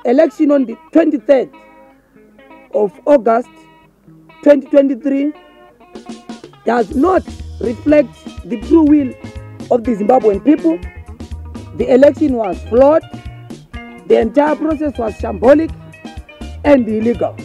election on the 23rd of August 2023 does not reflect the true will of the Zimbabwean people. The election was flawed. The entire process was shambolic and illegal.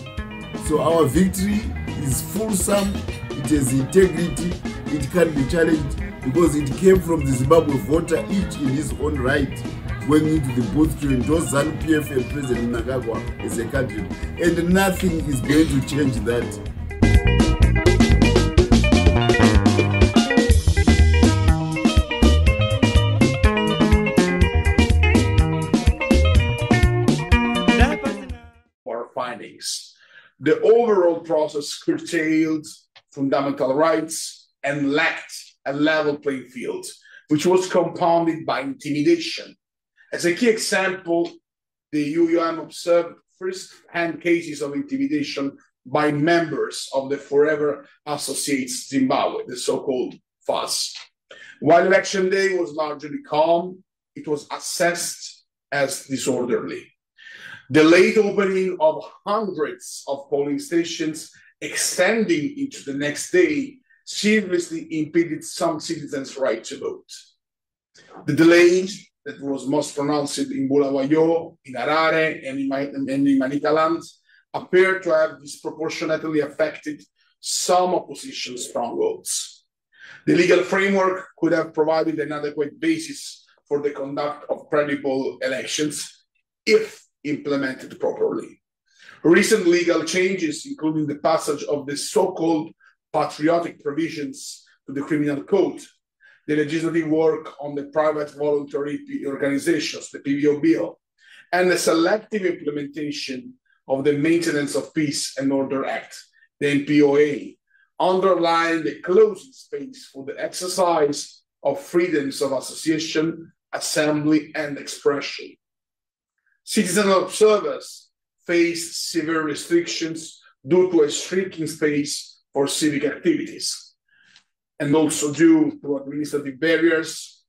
So our victory is fulsome, it has integrity, it can be challenged because it came from the Zimbabwe voter, each in his own right, going into the booth to endorse ZANU-PF and President Mnangagwa as a country. And nothing is going to change that. Findings. The overall process curtailed fundamental rights and lacked a level playing field, which was compounded by intimidation. As a key example, the UUM observed first-hand cases of intimidation by members of the Forever Associates Zimbabwe, the so-called FAZ. While election day was largely calm, it was assessed as disorderly. The late opening of hundreds of polling stations extending into the next day seriously impeded some citizens' right to vote. The delay that was most pronounced in Bulawayo, in Harare, and in Manicaland appeared to have disproportionately affected some opposition strongholds. The legal framework could have provided an adequate basis for the conduct of credible elections if implemented properly. Recent legal changes, including the passage of the so-called patriotic provisions to the criminal code, the legislative work on the private voluntary organizations, the PVO bill, and the selective implementation of the Maintenance of Peace and Order Act, the MPOA, underline the closing space for the exercise of freedoms of association, assembly, and expression. Citizen observers face severe restrictions due to a shrinking space for civic activities, and also due to administrative barriers,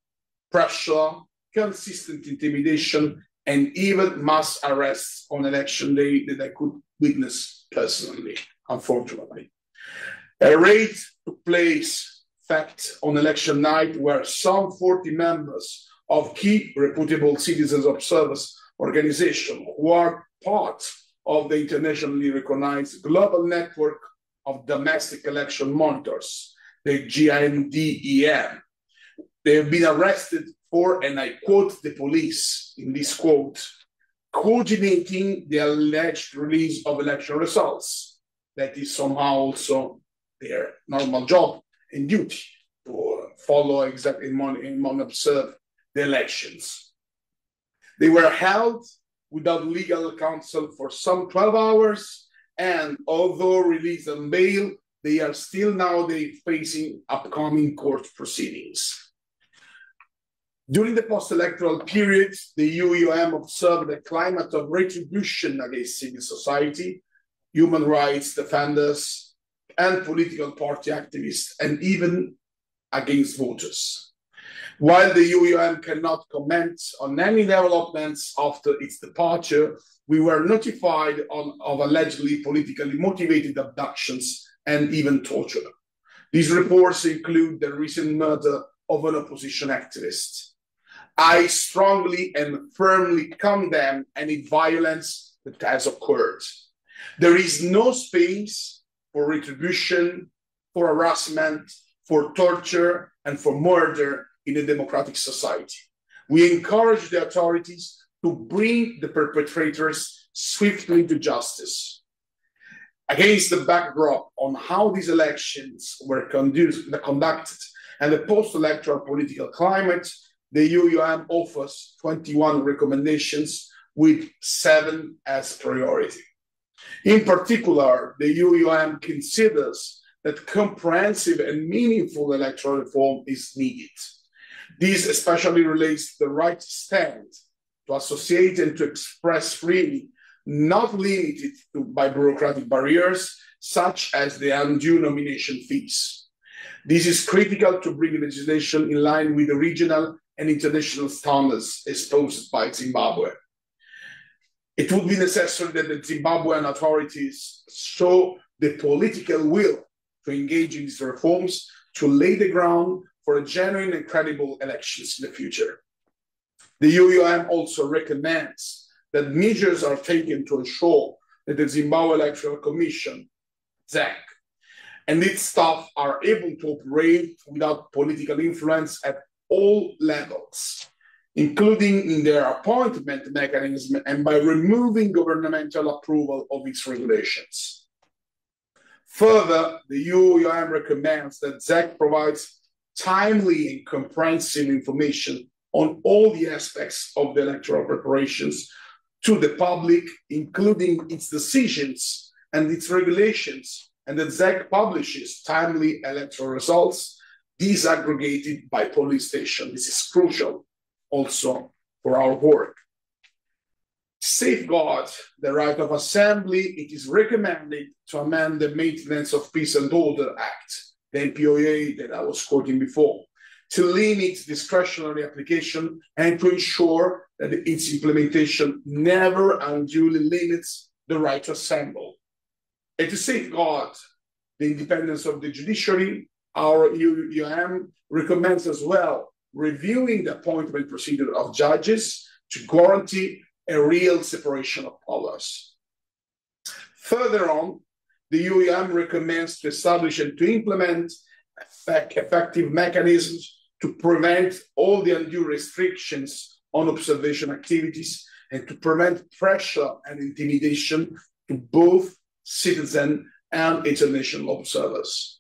pressure, consistent intimidation, and even mass arrests on election day that I could witness personally, unfortunately. A raid took place, in fact, on election night, where some 40 members of key reputable citizens observers organization who are part of the internationally recognized global network of domestic election monitors, the GIMDEM. They have been arrested for, and I quote the police in this quote, coordinating the alleged release of election results. That is somehow also their normal job and duty to follow exactly and observe the elections. They were held without legal counsel for some 12 hours, and although released on bail, they are still nowadays facing upcoming court proceedings. During the post-electoral period, the UUM observed a climate of retribution against civil society, human rights defenders, and political party activists, and even against voters. While the UUM cannot comment on any developments after its departure, we were notified of allegedly politically motivated abductions and even torture. These reports include the recent murder of an opposition activist. I strongly and firmly condemn any violence that has occurred. There is no space for retribution, for harassment, for torture, and for murder in a democratic society. We encourage the authorities to bring the perpetrators swiftly to justice. Against the backdrop on how these elections were conducted and the post-electoral political climate, the UUM offers 21 recommendations with 7 as priority. In particular, the UUM considers that comprehensive and meaningful electoral reform is needed. This especially relates to the right to stand, to associate and to express freely, not limited by bureaucratic barriers, such as the undue nomination fees. This is critical to bring legislation in line with the regional and international standards espoused by Zimbabwe. It would be necessary that the Zimbabwean authorities show the political will to engage in these reforms to lay the ground for a genuine and credible elections in the future. The UUM also recommends that measures are taken to ensure that the Zimbabwe Electoral Commission, ZEC, and its staff are able to operate without political influence at all levels, including in their appointment mechanism and by removing governmental approval of its regulations. Further, the UUM recommends that ZEC provides timely and comprehensive information on all the aspects of the electoral preparations to the public, including its decisions and its regulations, and that ZEC publishes timely electoral results disaggregated by police station. This is crucial also for our work. To safeguard the right of assembly, it is recommended to amend the Maintenance of Peace and Order Act, the MPOA that I was quoting before, to limit discretionary application and to ensure that its implementation never unduly limits the right to assemble. And to safeguard the independence of the judiciary, our UUM recommends as well reviewing the appointment procedure of judges to guarantee a real separation of powers. Further on, the UUM recommends to establish and to implement effective mechanisms to prevent all the undue restrictions on observation activities and to prevent pressure and intimidation to both citizen and international observers.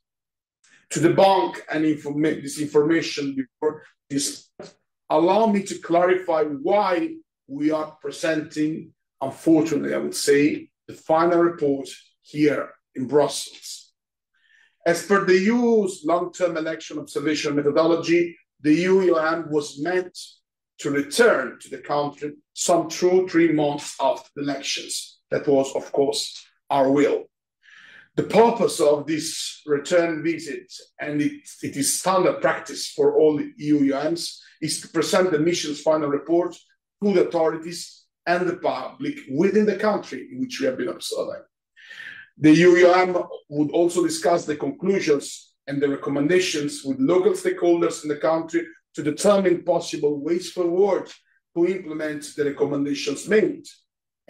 To debunk and this information before this, allow me to clarify why we are presenting, unfortunately, I would say, the final report here in Brussels. As per the EU's long-term election observation methodology, the UUM was meant to return to the country some 2-3 months after the elections. That was, of course, our will. The purpose of this return visit, and it is standard practice for all UUMs, is to present the mission's final report to the authorities and the public within the country in which we have been observing. The UUM would also discuss the conclusions and the recommendations with local stakeholders in the country to determine possible ways forward to implement the recommendations made,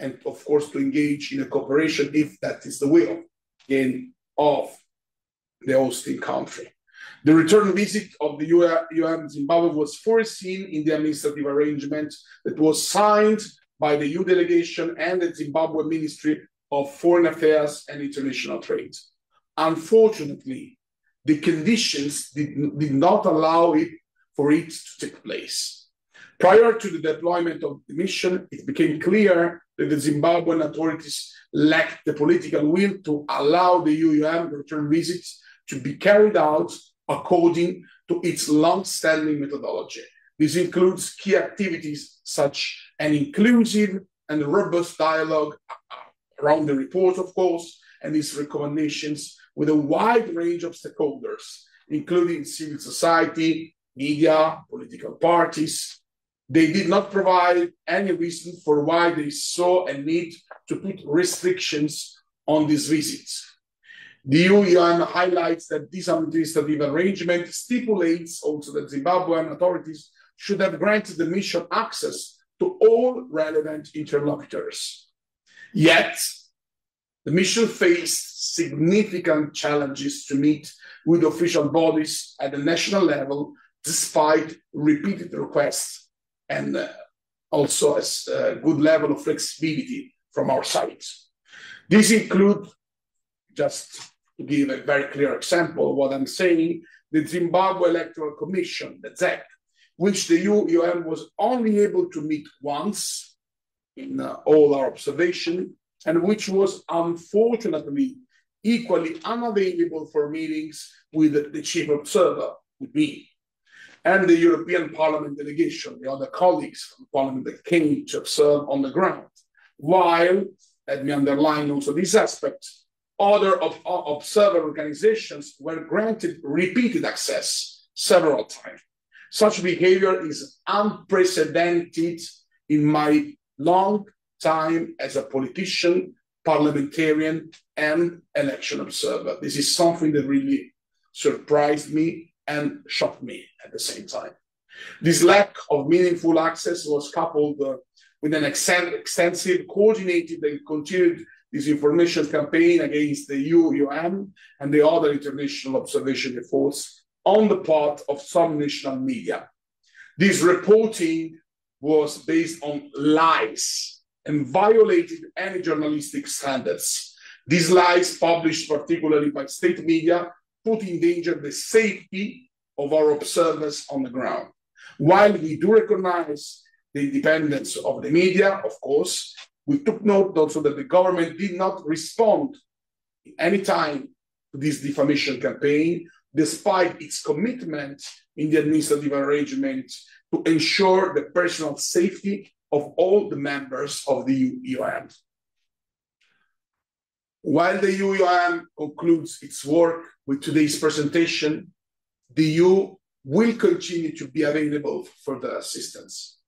and of course to engage in a cooperation if that is the will, again, of the hosting country. The return visit of the UUM Zimbabwe was foreseen in the administrative arrangement that was signed by the EU delegation and the Zimbabwe Ministry of Foreign Affairs and International Trade. Unfortunately, the conditions did not allow for it to take place. Prior to the deployment of the mission, it became clear that the Zimbabwean authorities lacked the political will to allow the UUM return visits to be carried out according to its long-standing methodology. This includes key activities such an inclusive and robust dialogue around the report, of course, and its recommendations with a wide range of stakeholders, including civil society, media, political parties. They did not provide any reason for why they saw a need to put restrictions on these visits. The UUM highlights that this administrative arrangement stipulates also that Zimbabwean authorities should have granted the mission access to all relevant interlocutors. Yet, the mission faced significant challenges to meet with official bodies at the national level, despite repeated requests and also a good level of flexibility from our side. These include, just to give a very clear example of what I'm saying, the Zimbabwe Electoral Commission, the ZEC, which the UUM was only able to meet once in all our observation, and which was unfortunately equally unavailable for meetings with the chief observer, with me, and the European Parliament delegation, the other colleagues from Parliament that came to observe on the ground. While, let me underline also this aspect, other observer organizations were granted repeated access several times. Such behavior is unprecedented in my long time as a politician, parliamentarian, and election observer. This is something that really surprised me and shocked me at the same time. This lack of meaningful access was coupled with an extensive, coordinated, and continued disinformation campaign against the UN and the other international observation efforts on the part of some national media. This reporting was based on lies and violated any journalistic standards. These lies, published particularly by state media, put in danger the safety of our observers on the ground. While we do recognize the independence of the media, of course, we took note also that the government did not respond at any time to this defamation campaign, despite its commitment in the administrative arrangement to ensure the personal safety of all the members of the UN. While the UN concludes its work with today's presentation, the EU will continue to be available for the assistance.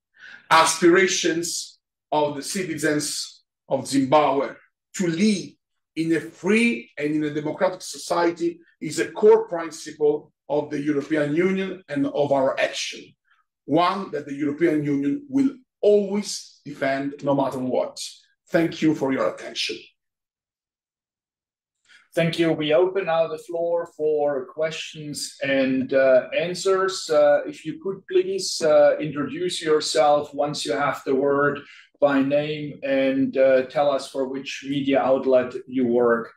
Aspirations of the citizens of Zimbabwe to live in a free and in a democratic society is a core principle of the European Union and of our action, one that the European Union will always defend no matter what. Thank you for your attention. Thank you. We open now the floor for questions and answers. If you could please introduce yourself once you have the word by name and tell us for which media outlet you work.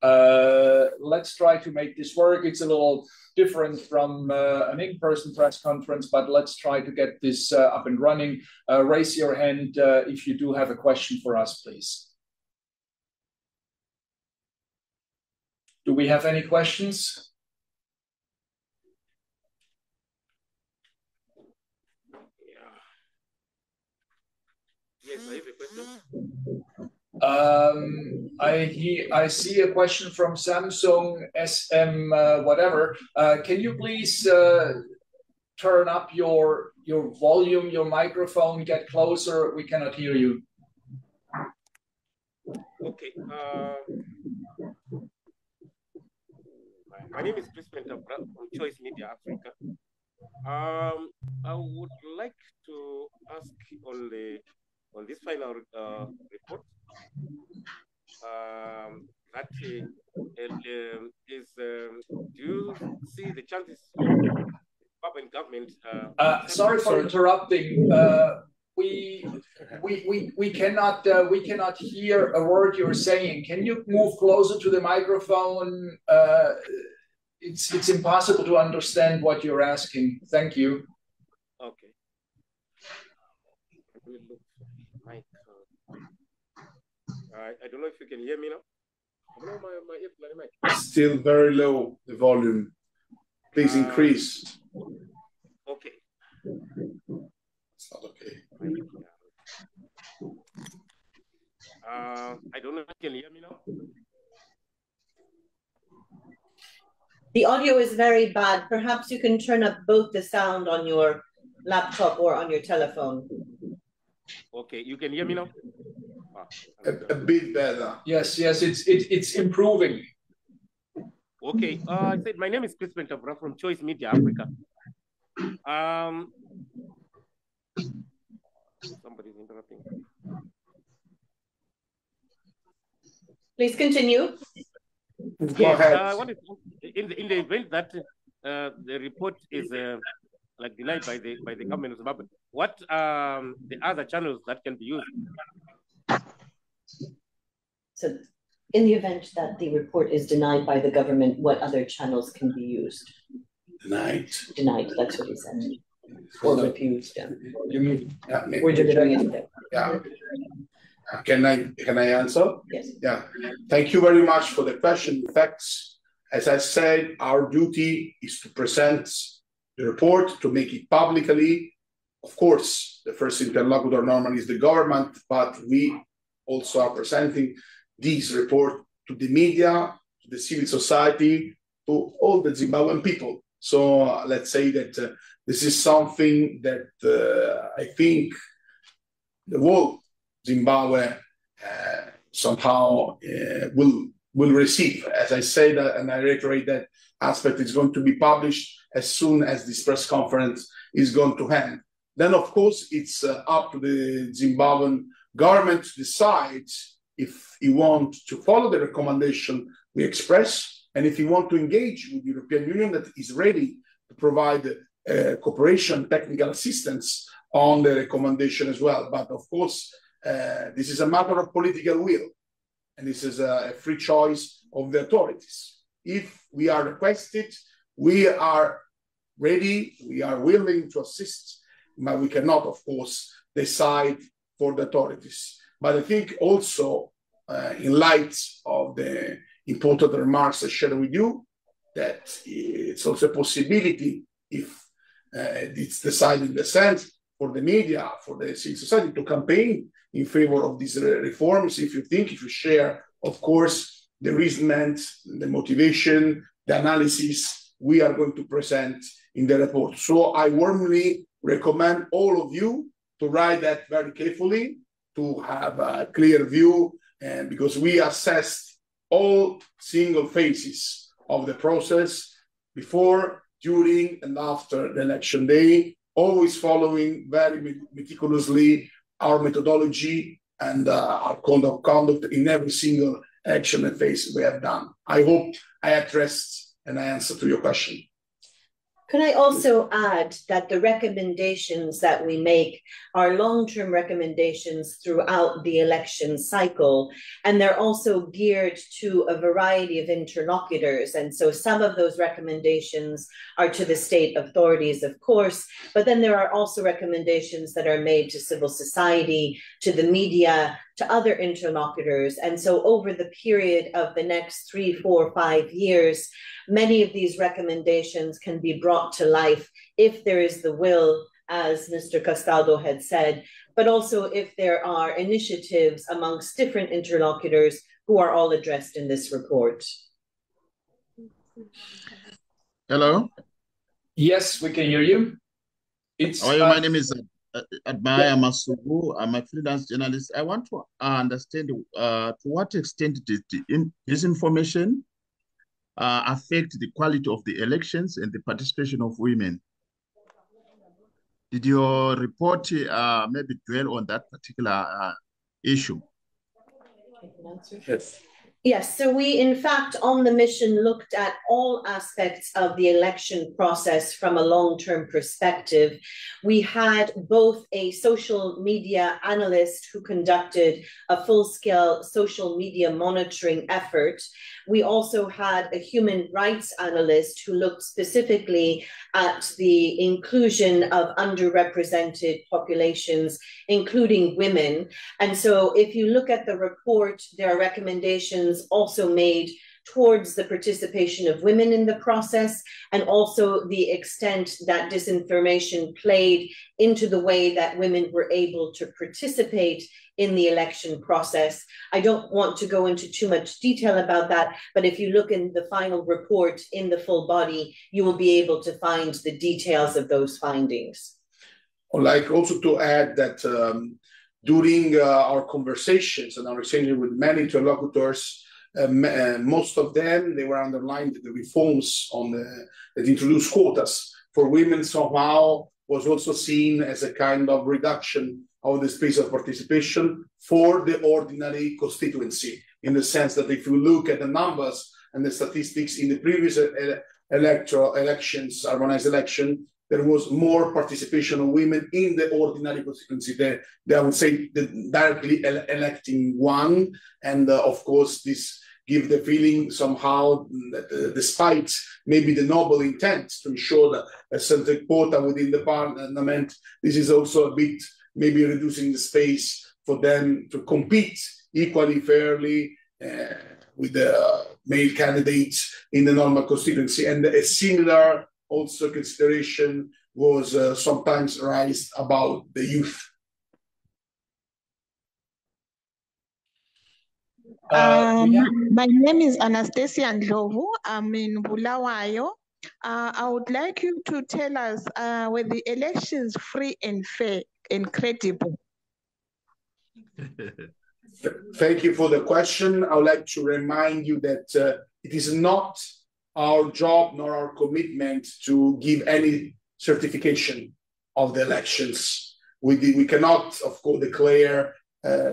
Let's try to make this work. It's a little different from an in-person press conference, but let's try to get this up and running. Raise your hand if you do have a question for us, please. Do we have any questions? Yes, I have a question. I see a question from Samsung SM whatever. Can you please turn up your volume, your microphone, get closer? We cannot hear you. Okay. My name is Crispin from Choice Media Africa. I would like to ask on this final report that do you see the chances of the Zimbabwean government? Sorry for interrupting. We cannot hear a word you're saying. Can you move closer to the microphone? It's impossible to understand what you're asking. Thank you. Okay. I don't know if you can hear me now. Still very low, the volume. Please increase. Okay. It's not okay. I don't know if you can hear me now. The audio is very bad. Perhaps you can turn up both the sound on your laptop or on your telephone. Okay, you can hear me now? A bit better. Yes, it's improving. Okay, I said my name is Crispin from Choice Media Africa. Somebody's interrupting. Please continue. Go ahead. In the event that the report is like denied by the government of Zimbabwe, what the other channels that can be used? So, in the event that the report is denied by the government, what other channels can be used? Denied. Denied. That's what he said. Or refused. Yeah. You mean? Yeah, We're doing it today. Yeah. Can I answer? Yes. Yeah. Thank you very much for the question. In fact, as I said, our duty is to present the report, to make it publicly. Of course, the first interlocutor normally is the government, but we also are presenting this report to the media, to the civil society, to all the Zimbabwean people. So let's say that this is something that I think the world Zimbabwe somehow will receive. As I said, and I reiterate that aspect, is going to be published as soon as this press conference is going to end. Then, of course, it's up to the Zimbabwean government to decide if you want to follow the recommendation we express, and if you want to engage with the European Union that is ready to provide cooperation, technical assistance on the recommendation as well. But of course, this is a matter of political will, and this is a free choice of the authorities. If we are requested, we are ready, we are willing to assist, but we cannot, of course, decide for the authorities. But I think also, in light of the important remarks I shared with you, that it's also a possibility, if it's decided in the sense, for the media, for the civil society to campaign in favor of these reforms, if you share, of course, the reasonment, the motivation, the analysis we are going to present in the report. So I warmly recommend all of you to write that very carefully, to have a clear view, and because we assessed all single phases of the process before, during, and after the election day, always following very meticulously our methodology and our code of conduct in every single action and phase we have done. I hope I addressed and I answered to your question. Can I also add that the recommendations that we make are long-term recommendations throughout the election cycle, and they're also geared to a variety of interlocutors. And so some of those recommendations are to the state authorities, of course, but then there are also recommendations that are made to civil society, to the media, to other interlocutors. And so over the period of the next 3, 4, 5 years, many of these recommendations can be brought to life if there is the will, as Mr. Castaldo had said, but also if there are initiatives amongst different interlocutors who are all addressed in this report. Hello? Yes, we can hear you. My name is Admaya Masubu. I'm a freelance journalist. I want to understand to what extent did this information affect the quality of the elections and the participation of women? Did your report maybe dwell on that particular issue? Yes. Yes, so we, in fact, on the mission looked at all aspects of the election process from a long-term perspective. We had both a social media analyst who conducted a full-scale social media monitoring effort. We also had a human rights analyst who looked specifically at the inclusion of underrepresented populations, including women. And so if you look at the report, there are recommendations also made towards the participation of women in the process, and also the extent that disinformation played into the way that women were able to participate in the election process. I don't want to go into too much detail about that, but if you look in the final report in the full body, you will be able to find the details of those findings. I'd like also to add that during our conversations and our exchange with many interlocutors, most of them, they were underlined the reforms on that introduced quotas for women somehow was also seen as a kind of reduction of the space of participation for the ordinary constituency, in the sense that if you look at the numbers and the statistics in the previous elections, urbanized election, there was more participation of women in the ordinary constituency. I would say the directly electing one. And of course, this gives the feeling somehow that despite maybe the noble intent to ensure that a certain quota within the parliament, this is also a bit maybe reducing the space for them to compete equally fairly with the male candidates in the normal constituency. And a similar also consideration was sometimes raised about the youth. My name is Anastasia Ndlovu. I'm in Bulawayo. I would like you to tell us, were the elections free and fair and credible? Thank you for the question. I would like to remind you that it is not our job nor our commitment to give any certification of the elections. We cannot, of course, declare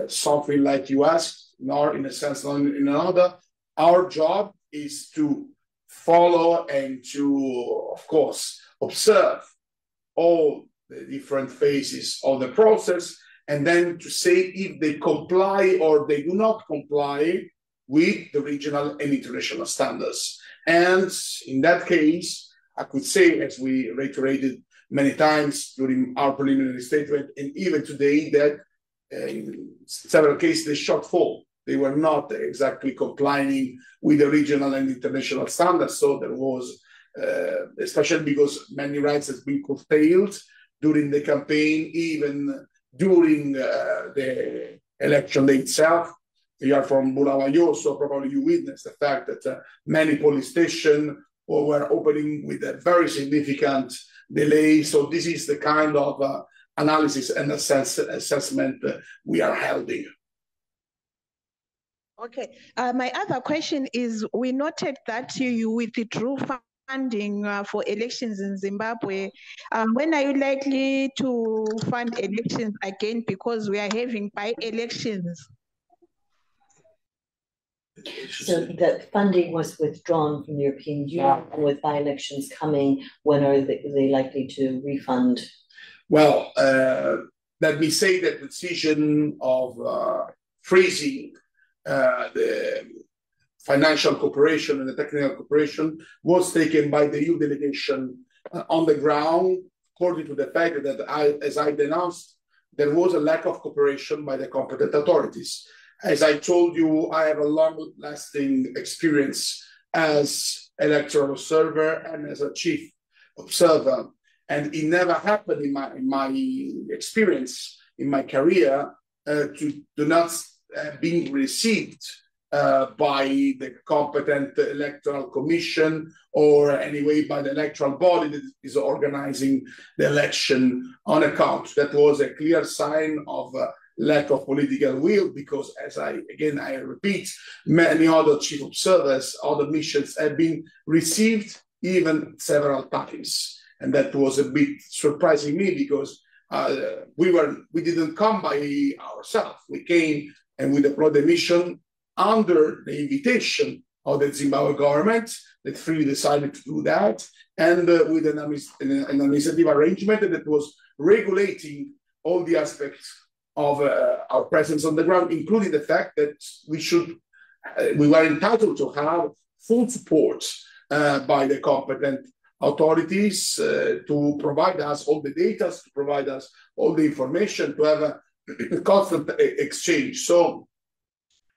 something like you asked, nor in a sense, nor in another. Our job is to follow and to, of course, observe all the different phases of the process, and then to say if they comply or they do not comply with the regional and international standards. And in that case, I could say, as we reiterated many times during our preliminary statement, and even today, that in several cases, the shortfall, they were not exactly complying with the regional and international standards. So there was, especially because many rights have been curtailed during the campaign, even during the election day itself. You are from Bulawayo, so probably you witnessed the fact that many police stations were opening with a very significant delay. So this is the kind of analysis and assessment we are holding. Okay. My other question is, we noted that you withdrew funding for elections in Zimbabwe. When are you likely to fund elections again, because we are having by-elections? So the funding was withdrawn from the European Union, and with by-elections coming, when are they likely to refund? Well, let me say that the decision of freezing the financial cooperation and the technical cooperation was taken by the EU delegation on the ground, according to the fact that, as I denounced, there was a lack of cooperation by the competent authorities. As I told you, I have a long-lasting experience as electoral observer and as a chief observer, and it never happened in my experience, in my career, to not being received by the competent electoral commission or anyway by the electoral body that is organizing the election on account. That was a clear sign of lack of political will, because, as I repeat, many other chief observers, other missions have been received even several times. And that was a bit surprising me, because we didn't come by ourselves. We came and we deployed the mission under the invitation of the Zimbabwe government that freely decided to do that, and with an administrative arrangement that was regulating all the aspects of our presence on the ground, including the fact that we were entitled to have full support by the competent authorities to provide us all the data, to provide us all the information, to have a constant exchange. So,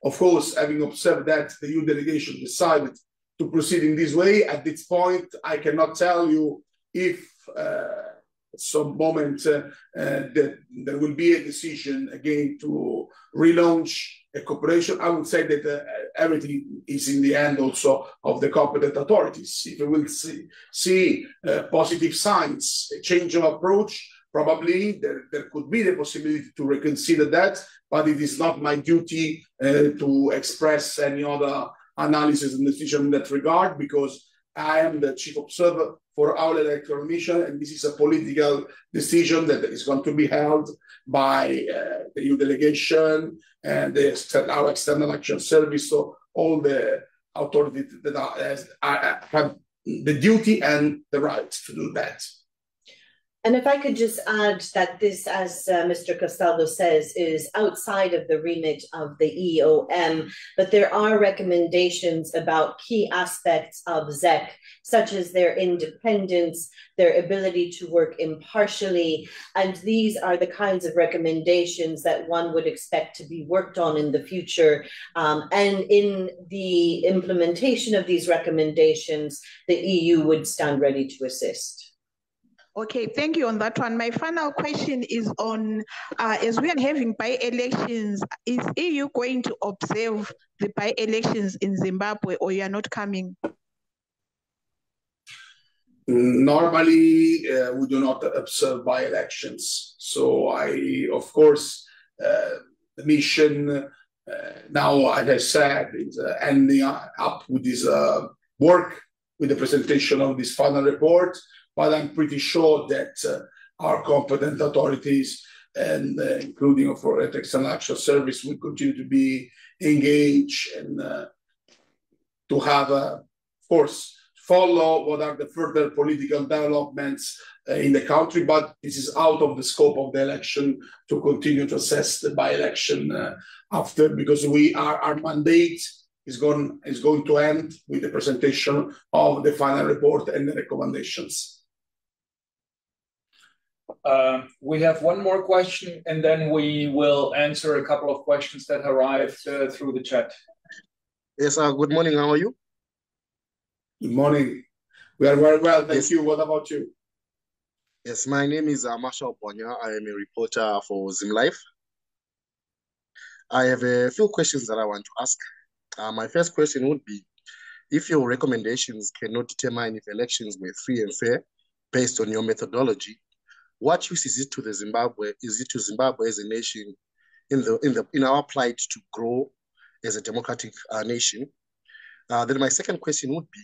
of course, having observed that the EU delegation decided to proceed in this way, at this point, I cannot tell you if at some moment that there will be a decision again to relaunch a cooperation. I would say that everything is in the hand also of the competent authorities. If we will see positive signs, a change of approach, probably there could be the possibility to reconsider that, but it is not my duty to express any other analysis and decision in that regard, because I am the chief observer for our electoral mission, and this is a political decision that is going to be held by the EU delegation and our external action service. So all the authorities that have the duty and the right to do that. And if I could just add that this, as Mr. Castaldo says, is outside of the remit of the EOM, but there are recommendations about key aspects of ZEC, such as their independence, their ability to work impartially, and these are the kinds of recommendations that one would expect to be worked on in the future. And in the implementation of these recommendations, the EU would stand ready to assist. Okay, thank you on that one. My final question is on, as we are having by-elections, is EU going to observe the by-elections in Zimbabwe, or you are not coming? Normally, we do not observe by-elections. So of course, the mission now, as I said, is ending up with this work, with the presentation of this final report. But I'm pretty sure that our competent authorities, and including for the External Action Service, will continue to be engaged and to have, of course, follow what are the further political developments in the country. But this is out of the scope of the election to continue to assess the by-election after, because our mandate is going to end with the presentation of the final report and the recommendations. We have one more question, and then we will answer a couple of questions that arrived through the chat. Yes, good morning. How are you? Good morning. We are very well, thank you. What about you? Yes, my name is Marshall Bonya. I am a reporter for ZimLife. I have a few questions that I want to ask. My first question would be, if your recommendations cannot determine if elections were free and fair based on your methodology, what use is it to the Zimbabwe? Is it to Zimbabwe as a nation in our plight to grow as a democratic nation? Then my second question would be,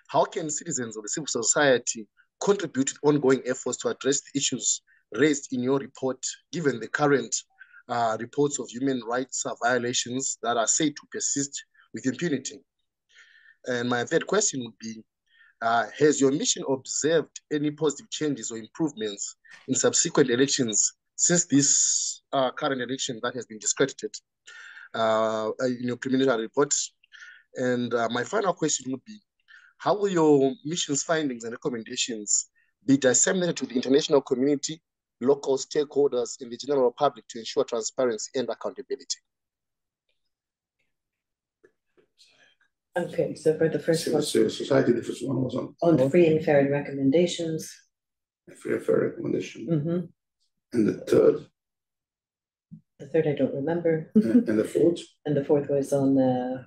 how can citizens of the civil society contribute to ongoing efforts to address the issues raised in your report, given the current reports of human rights violations that are said to persist with impunity? And my third question would be, has your mission observed any positive changes or improvements in subsequent elections since this current election that has been discredited in your preliminary report? And my final question would be, how will your mission's findings and recommendations be disseminated to the international community, local stakeholders, and the general public to ensure transparency and accountability? Okay, so for the first one, Society, the first one was on free and fair recommendations. Free and fair recommendation. Mm-hmm. And the third? The third I don't remember. And the fourth? And the fourth was on, what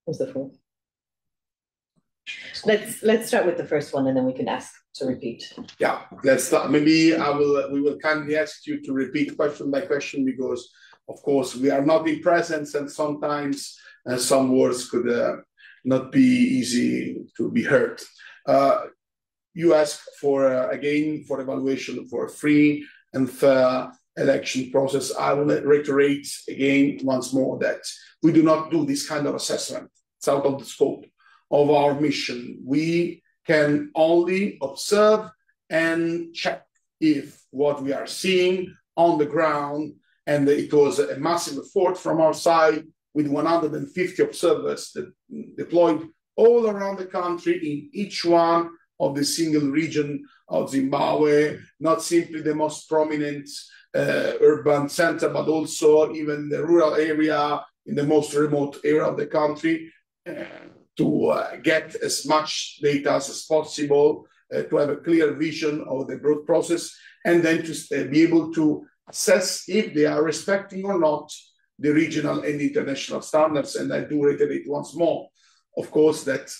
was the fourth? Let's start with the first one, and then we can ask to repeat. Yeah, let's start. Maybe we will kindly ask you to repeat question by question, because of course we are not in presence, and sometimes some words could not be easy to be heard. You ask for again for evaluation for a free and fair election process. I will reiterate again once more that we do not do this kind of assessment. It's out of the scope of our mission. We can only observe and check if what we are seeing on the ground, and it was a massive effort from our side with 150 observers that deployed all around the country in each one of the single region of Zimbabwe, not simply the most prominent urban center, but also even the rural area in the most remote area of the country, to get as much data as possible, to have a clear vision of the growth process, and then to be able to assess if they are respecting or not the regional and international standards. And I do reiterate once more, of course, that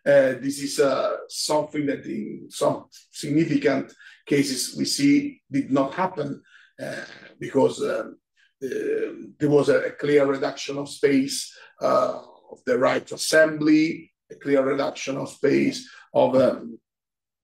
this is something that in some significant cases we see did not happen because there was a clear reduction of space of the right to assembly, a clear reduction of space of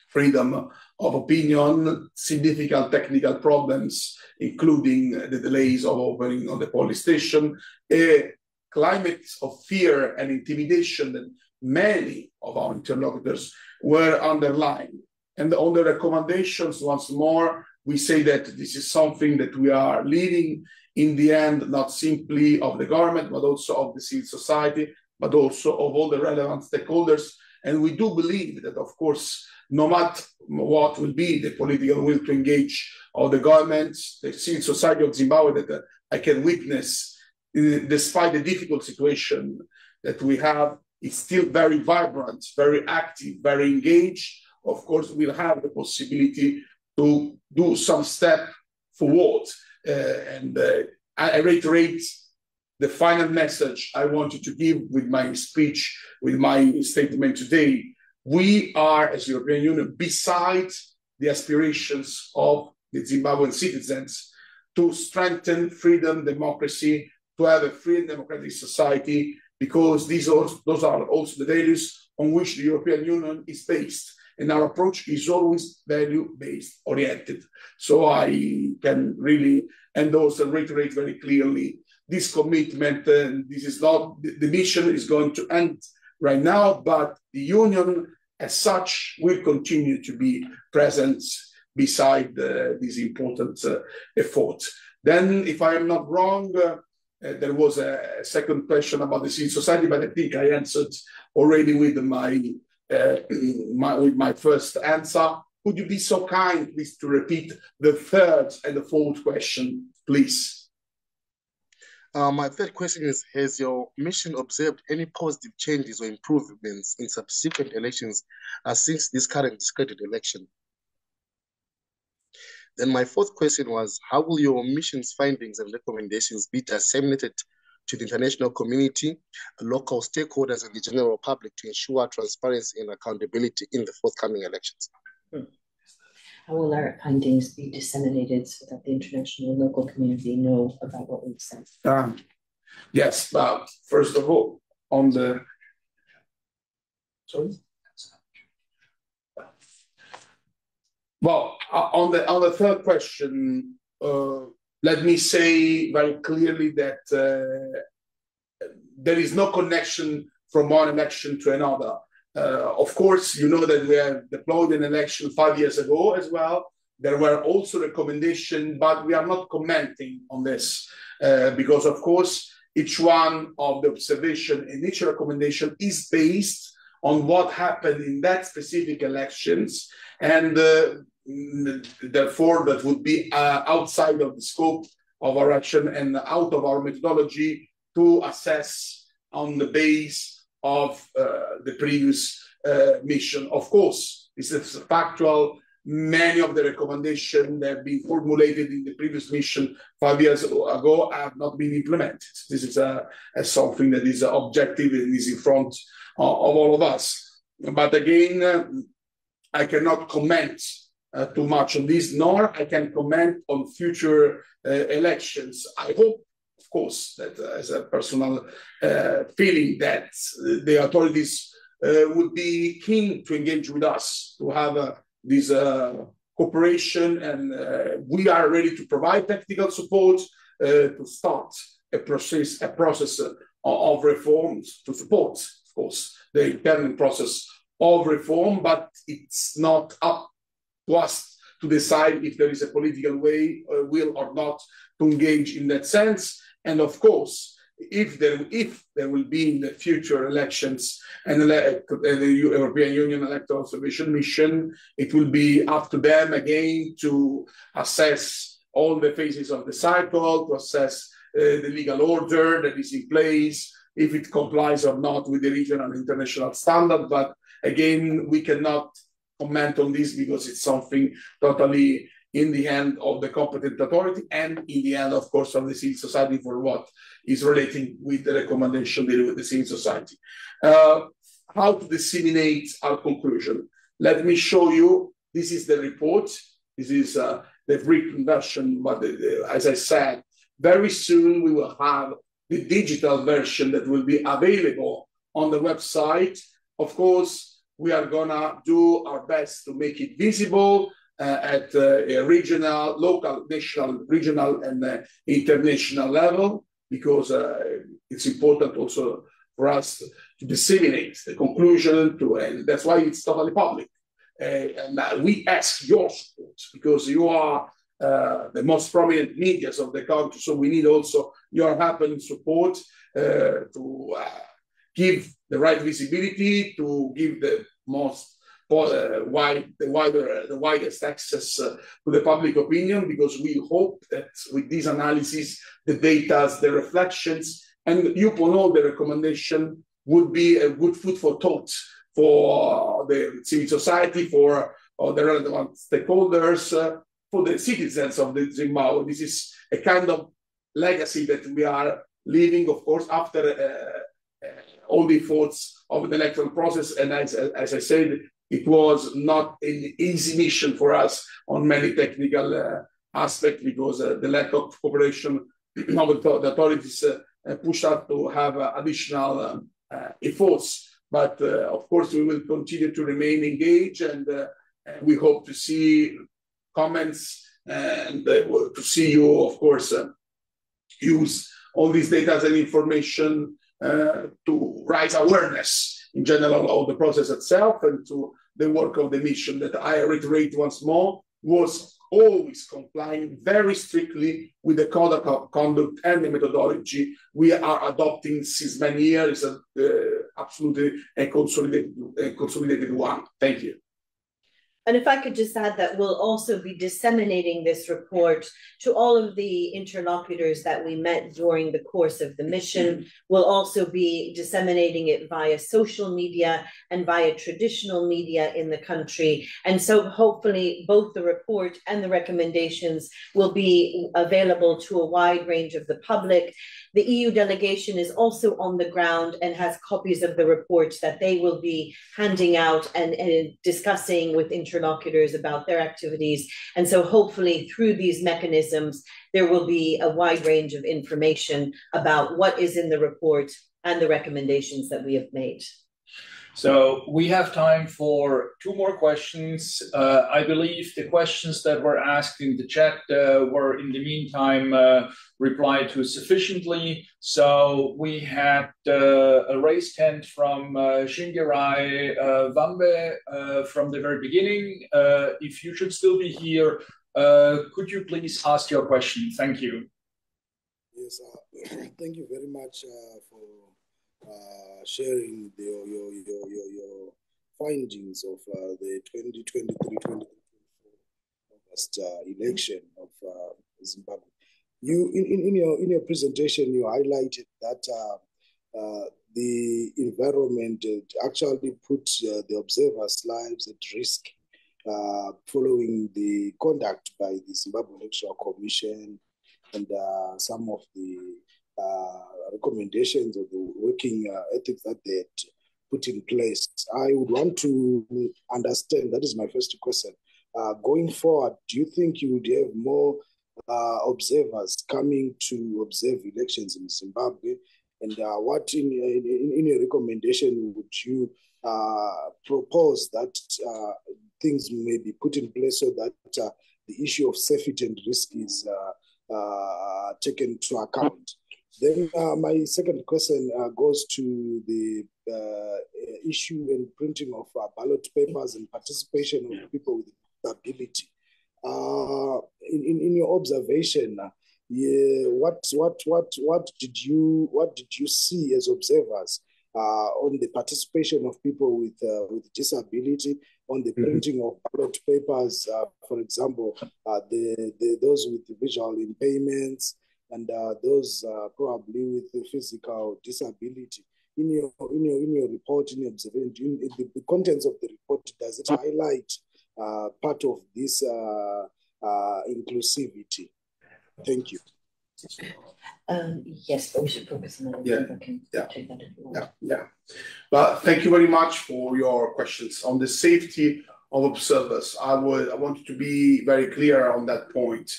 freedom of opinion, significant technical problems, including the delays of opening of the police station, a climate of fear and intimidation that many of our interlocutors were underlying. And on the recommendations, once more, we say that this is something that we are leading in the end, not simply of the government, but also of the civil society, but also of all the relevant stakeholders. And we do believe that, of course, no matter what will be the political will to engage of the government, the civil society of Zimbabwe that I can witness, despite the difficult situation that we have, it's still very vibrant, very active, very engaged. Of course, we'll have the possibility to do some step forward. I reiterate the final message I wanted to give with my speech, with my statement today. We are, as European Union, beside the aspirations of the Zimbabwean citizens to strengthen freedom, democracy, to have a free and democratic society, because those are also the values on which the European Union is based. And our approach is always value-based oriented. So I can really endorse and reiterate very clearly this commitment. And this is not, the mission is going to end right now, but the Union as such will continue to be present beside this important effort. Then, if I am not wrong, there was a second question about the civil society, but I think I answered already with my first answer. Would you be so kind, please, to repeat the third and the fourth question, please? My third question is, has your mission observed any positive changes or improvements in subsequent elections since this current discredited election? Then my fourth question was, how will your mission's findings and recommendations be disseminated to the international community, local stakeholders, and the general public to ensure transparency and accountability in the forthcoming elections? How will our findings be disseminated so that the international and local community know about what we've said? Yes, but first of all, on the... Sorry? Well, on the third question, let me say very clearly that there is no connection from one election to another. Of course, you know that we have deployed an election 5 years ago as well. There were also recommendations, but we are not commenting on this because, of course, each one of the observation and each recommendation is based on what happened in that specific elections, and therefore that would be outside of the scope of our action and out of our methodology to assess on the base of the previous mission. Of course, this is factual. Many of the recommendations that have been formulated in the previous mission 5 years ago have not been implemented. This is something that is objective and is in front of all of us. But again, I cannot comment too much on this, nor I can comment on future elections. I hope, of course, that as a personal feeling that the authorities would be keen to engage with us, to have this cooperation, and we are ready to provide technical support to start a process of reforms to support, of course, the internal process of reform, but it's not up to us to decide if there is a political will or not to engage in that sense. And of course, if there will be in the future elections and the European Union Electoral Observation Mission, it will be up to them again to assess all the phases of the cycle, to assess the legal order that is in place, if it complies or not with the regional and international standard. But again, we cannot comment on this because it's something totally in the hand of the competent authority and in the hand, of course, of the civil society for what is relating with the recommendation dealing with the civil society. How to disseminate our conclusion? Let me show you. This is the report. This is the written version, but as I said, very soon we will have the digital version that will be available on the website. Of course, we are gonna do our best to make it visible at a regional, local, national, regional, and international level, because it's important also for us to disseminate the conclusion and that's why it's totally public. And we ask your support because you are the most prominent media of the country, so we need also your help and support to give the right visibility, to give the most the widest access to the public opinion, because we hope that with this analysis, the data, the reflections, and upon all the recommendation would be a good food for thought for the civil society, for the relevant stakeholders, for the citizens of the Zimbabwe. This is a kind of legacy that we are leaving, of course, after all the efforts of the electoral process. And as I said, it was not an easy mission for us on many technical aspect because the lack of cooperation of the authorities pushed us to have additional efforts. But of course, we will continue to remain engaged, and we hope to see comments and to see you, of course, use all these data and information to raise awareness in general of the process itself and to the work of the mission that I reiterate once more was always complying very strictly with the code of conduct and the methodology we are adopting since many years, absolutely a consolidated one. Thank you. And if I could just add that we'll also be disseminating this report to all of the interlocutors that we met during the course of the mission. We'll also be disseminating it via social media and via traditional media in the country. And so hopefully both the report and the recommendations will be available to a wide range of the public. The EU delegation is also on the ground and has copies of the reports that they will be handing out and discussing with interlocutors about their activities. And so hopefully through these mechanisms, there will be a wide range of information about what is in the report and the recommendations that we have made. So we have time for 2 more questions. I believe the questions that were asked in the chat were in the meantime replied to sufficiently. So we had a raised hand from Shingirai Vambe from the very beginning. If you should still be here, could you please ask your question? Thank you. Yes, thank you very much for sharing your findings of the 2023-2024 August election of Zimbabwe. You in your presentation you highlighted that the environment actually put the observers' lives at risk following the conduct by the Zimbabwe Electoral Commission and some of the recommendations of the working ethics that they had put in place. I would want to understand, that is my first question. Going forward, do you think you would have more observers coming to observe elections in Zimbabwe? And what in your recommendation would you propose that things may be put in place so that the issue of safety and risk is taken into account? Then my second question goes to the issue and printing of ballot papers and participation of people with disability. In your observation, what did you see as observers on the participation of people with disability, on the printing of ballot papers, for example, those with visual impairments, and those probably with physical disability? In your report, in your observation, in the contents of the report, does it highlight part of this inclusivity? Thank you. Yes, but we should focus on that. Yeah. But thank you very much for your questions on the safety of observers. I want to be very clear on that point.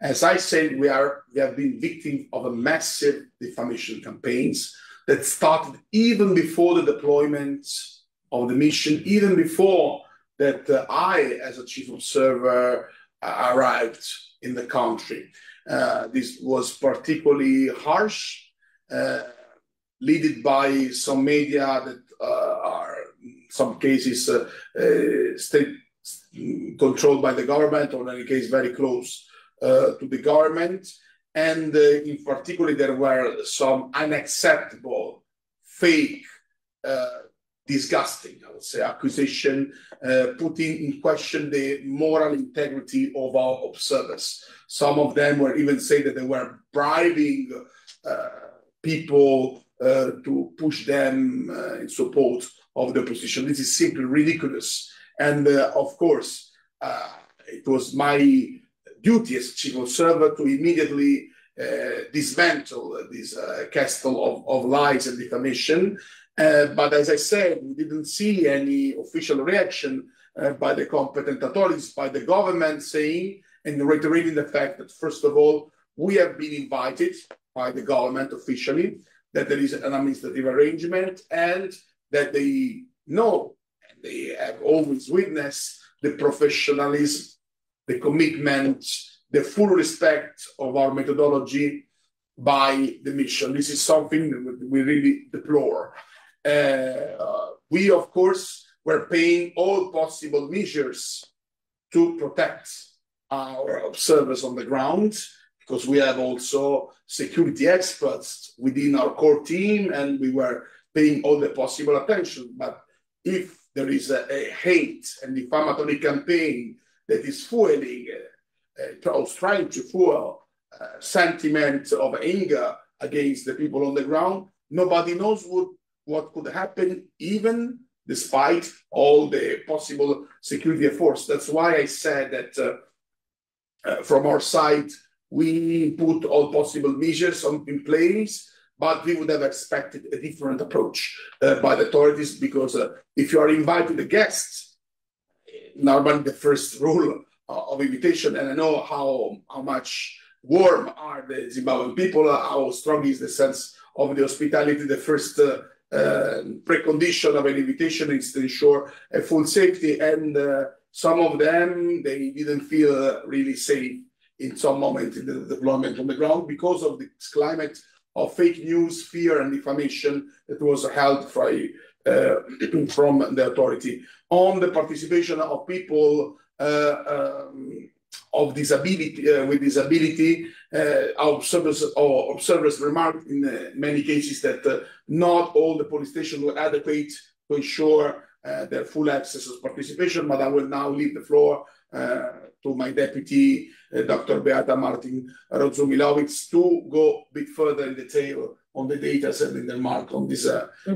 As I said, we have been victims of a massive defamation campaigns that started even before the deployment of the mission, even before that I, as a chief observer, arrived in the country. This was particularly harsh, led by some media that are, in some cases, state controlled by the government, or in any case, very close to the government. And in particular, there were some unacceptable, fake, disgusting, I would say, accusation, putting in question the moral integrity of our observers. Some of them were even saying that they were bribing people to push them in support of the opposition. This is simply ridiculous. And of course, it was my duty as chief observer to immediately dismantle this castle of lies and defamation. But as I said, we didn't see any official reaction by the competent authorities, by the government saying, and reiterating the fact that, first of all, we have been invited by the government officially, that there is an administrative arrangement, and that they know, and they have always witnessed the professionalism, the commitment, the full respect of our methodology by the mission. This is something we really deplore. We, of course, were paying all possible measures to protect our observers on the ground, because we have also security experts within our core team, and we were paying all the possible attention. But if there is a hate and defamatory campaign that is fueling, trying to fuel sentiment of anger against the people on the ground, nobody knows what could happen, even despite all the possible security efforts. That's why I said that from our side, we put all possible measures in place, but we would have expected a different approach by the authorities, because if you are inviting the guests, normally the first rule of invitation, and I know how much warm are the Zimbabwean people, how strong is the sense of the hospitality. The first precondition of an invitation is to ensure a full safety, and some of them, they didn't feel really safe in some moment in the deployment on the ground because of this climate of fake news, fear, and defamation that was held from the authority. On the participation of people of disability, with disability, observers remarked in many cases that not all the police stations were adequate to ensure their full access of participation. But I will now leave the floor to my deputy, Dr. Beata Martin Rodzumilovic, to go a bit further in detail on the data and in the mark on this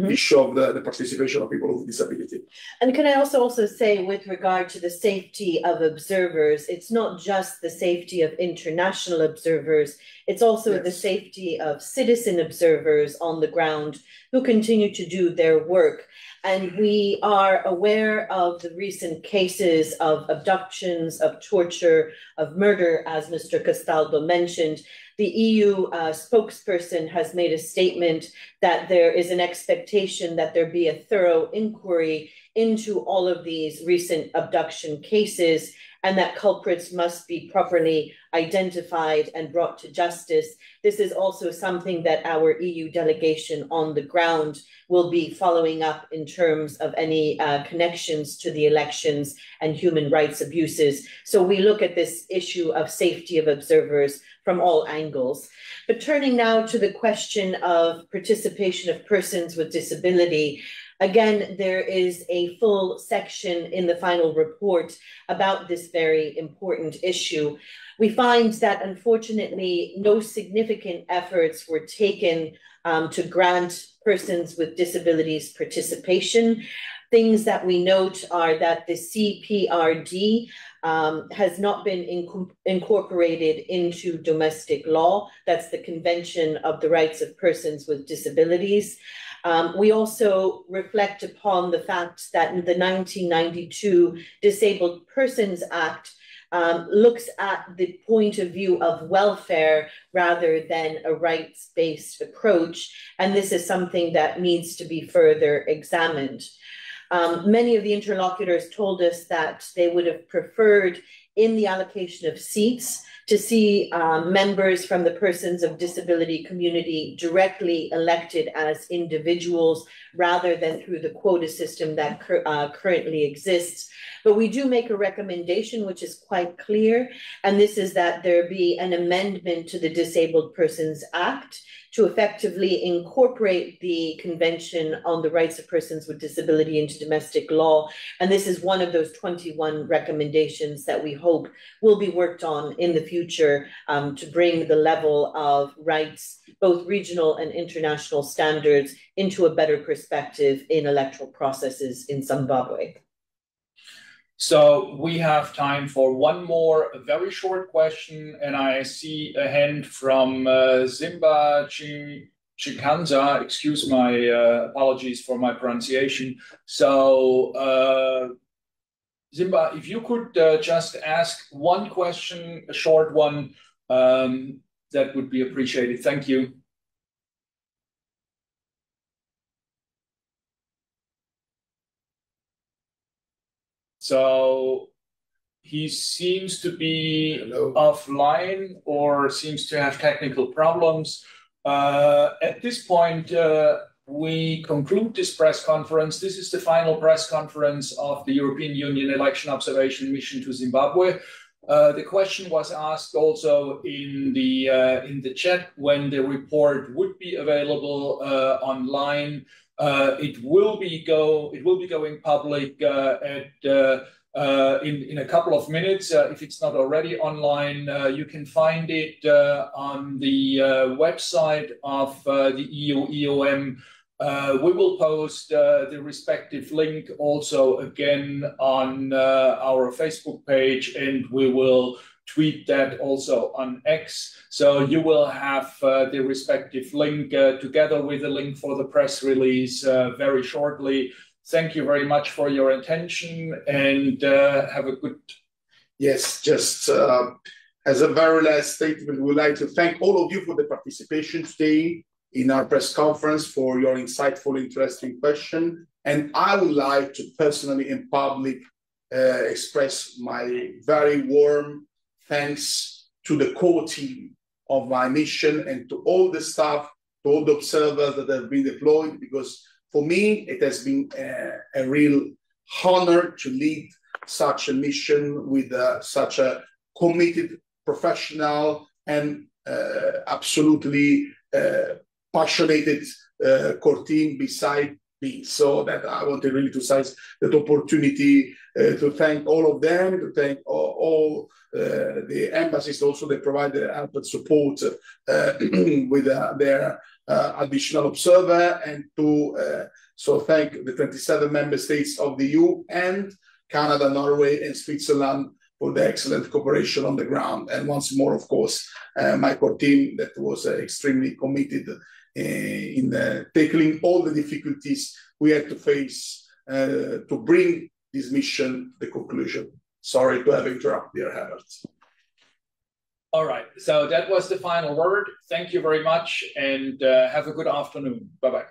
issue of the participation of people with disability. And can I also say, with regard to the safety of observers, it's not just the safety of international observers, it's also the safety of citizen observers on the ground who continue to do their work. And we are aware of the recent cases of abductions, of torture, of murder, as Mr. Castaldo mentioned. The EU spokesperson has made a statement that there is an expectation that there be a thorough inquiry into all of these recent abduction cases, and that culprits must be properly identified and brought to justice. This is also something that our EU delegation on the ground will be following up in terms of any connections to the elections and human rights abuses. So we look at this issue of safety of observers from all angles. But turning now to the question of participation of persons with disability, again, there is a full section in the final report about this very important issue. We find that, unfortunately, no significant efforts were taken to grant persons with disabilities participation. Things that we note are that the CPRD has not been incorporated into domestic law. That's the Convention of the Rights of Persons with Disabilities. We also reflect upon the fact that in the 1992 Disabled Persons Act looks at the point of view of welfare rather than a rights-based approach, and this is something that needs to be further examined. Many of the interlocutors told us that they would have preferred, in the allocation of seats, to see members from the persons of disability community directly elected as individuals rather than through the quota system that currently exists. But we do make a recommendation which is quite clear, and this is that there be an amendment to the Disabled Persons Act to effectively incorporate the Convention on the Rights of Persons with Disability into domestic law. And this is one of those 21 recommendations that we hope will be worked on in the future to bring the level of rights, both regional and international standards, into a better perspective in electoral processes in Zimbabwe. So we have time for one more very short question, and I see a hand from Zimba Chikanza. Excuse my apologies for my pronunciation. So Zimba, if you could just ask one question, a short one, that would be appreciated. Thank you. So he seems to be offline or seems to have technical problems. At this point, we conclude this press conference. This is the final press conference of the European Union Election Observation Mission to Zimbabwe. The question was asked also in the chat when the report would be available online. It will be going public in a couple of minutes. If it's not already online, you can find it on the website of the EU EOM. We will post the respective link also again on our Facebook page, and we will tweet that also on X. So you will have the respective link together with the link for the press release very shortly. Thank you very much for your attention, and have a good... Yes, just as a very last statement, we would like to thank all of you for the participation today in our press conference, for your insightful, interesting question. And I would like to personally in public express my very warm thanks to the core team of my mission and to all the staff, to all the observers that have been deployed, because for me, it has been a real honor to lead such a mission with such a committed, professional, and absolutely passionate core team beside me. So that I wanted really to seize that opportunity to thank all of them, to thank all the embassies also that provide the help and support with their additional observer, and to so thank the 27 member states of the EU and Canada, Norway, and Switzerland for the excellent cooperation on the ground. And once more, of course, my core team that was extremely committed in tackling all the difficulties we had to face to bring this mission to the conclusion. Sorry to have interrupted, dear Herbert. All right, so that was the final word. Thank you very much, and have a good afternoon. Bye-bye.